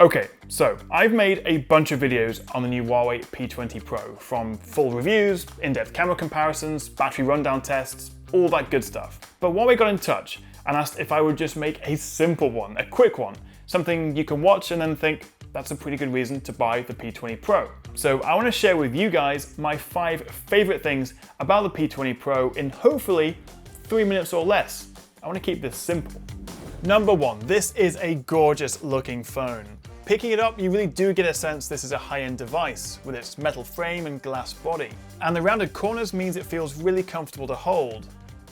Okay, so I've made a bunch of videos on the new Huawei P20 Pro, from full reviews, in-depth camera comparisons, battery rundown tests, all that good stuff. But Huawei got in touch and asked if I would just make a simple one, a quick one, something you can watch and then think, that's a pretty good reason to buy the P20 Pro. So I want to share with you guys my 5 favorite things about the P20 Pro in hopefully 3 minutes or less. I want to keep this simple. Number 1, this is a gorgeous looking phone. Picking it up, you really do get a sense this is a high-end device with its metal frame and glass body. And the rounded corners means it feels really comfortable to hold.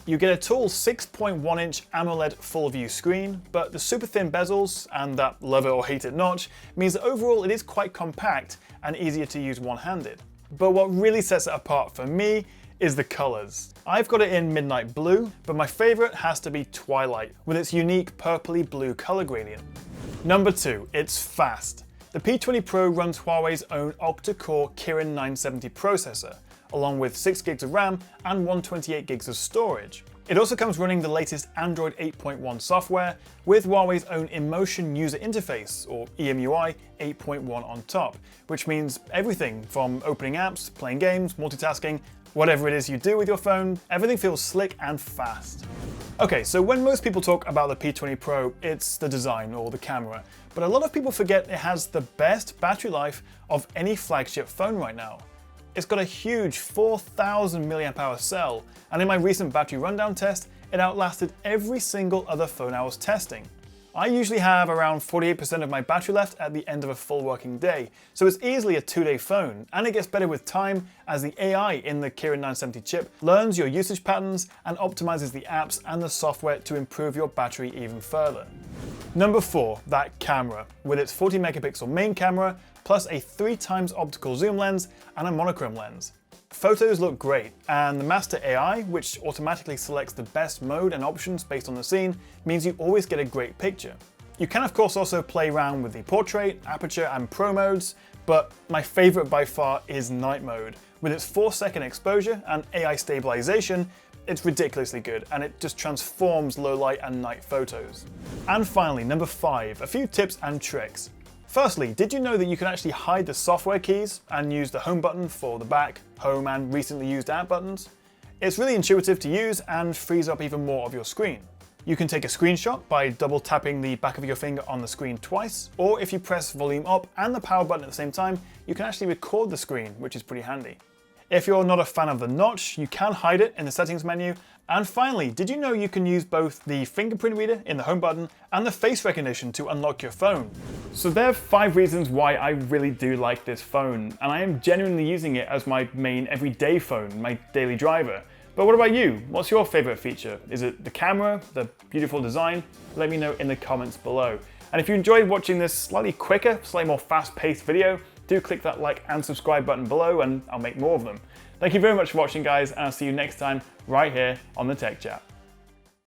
You get a tall 6.1-inch AMOLED full-view screen, but the super thin bezels and that love it or hate it notch means that overall it is quite compact and easier to use one-handed. But what really sets it apart for me is the colors. I've got it in midnight blue, but my favorite has to be Twilight with its unique purpley blue color gradient. Number 2, it's fast. The P20 Pro runs Huawei's own octa-core Kirin 970 processor, along with 6 gigs of RAM and 128 gigs of storage. It also comes running the latest Android 8.1 software with Huawei's own Emotion User Interface, or EMUI 8.1 on top, which means everything from opening apps, playing games, multitasking, whatever it is you do with your phone, everything feels slick and fast. Okay, so when most people talk about the P20 Pro, it's the design or the camera, but a lot of people forget it has the best battery life of any flagship phone right now. It's got a huge 4,000 mAh cell, and in my recent battery rundown test, it outlasted every single other phone I was testing. I usually have around 48% of my battery left at the end of a full working day, so it's easily a 2-day phone, and it gets better with time as the AI in the Kirin 970 chip learns your usage patterns and optimizes the apps and the software to improve your battery even further. Number 4, that camera, with its 40 megapixel main camera, plus a 3x optical zoom lens and a monochrome lens. Photos look great, and the Master AI, which automatically selects the best mode and options based on the scene, means you always get a great picture. You can of course also play around with the portrait, aperture and pro modes, but my favorite by far is night mode. With its 4-second exposure and AI stabilization, it's ridiculously good, and it just transforms low light and night photos. And finally, number 5, a few tips and tricks. Firstly, did you know that you can actually hide the software keys and use the home button for the back, home and recently used app buttons? It's really intuitive to use and frees up even more of your screen. You can take a screenshot by double tapping the back of your finger on the screen twice, or if you press volume up and the power button at the same time, you can actually record the screen, which is pretty handy. If you're not a fan of the notch, you can hide it in the settings menu. And finally, did you know you can use both the fingerprint reader in the home button and the face recognition to unlock your phone? So there are 5 reasons why I really do like this phone, and I am genuinely using it as my main everyday phone, my daily driver. But what about you? What's your favorite feature? Is it the camera, the beautiful design? Let me know in the comments below. And if you enjoyed watching this slightly quicker, slightly more fast-paced video, do click that like and subscribe button below and I'll make more of them. Thank you very much for watching, guys, and I'll see you next time right here on the Tech Chat.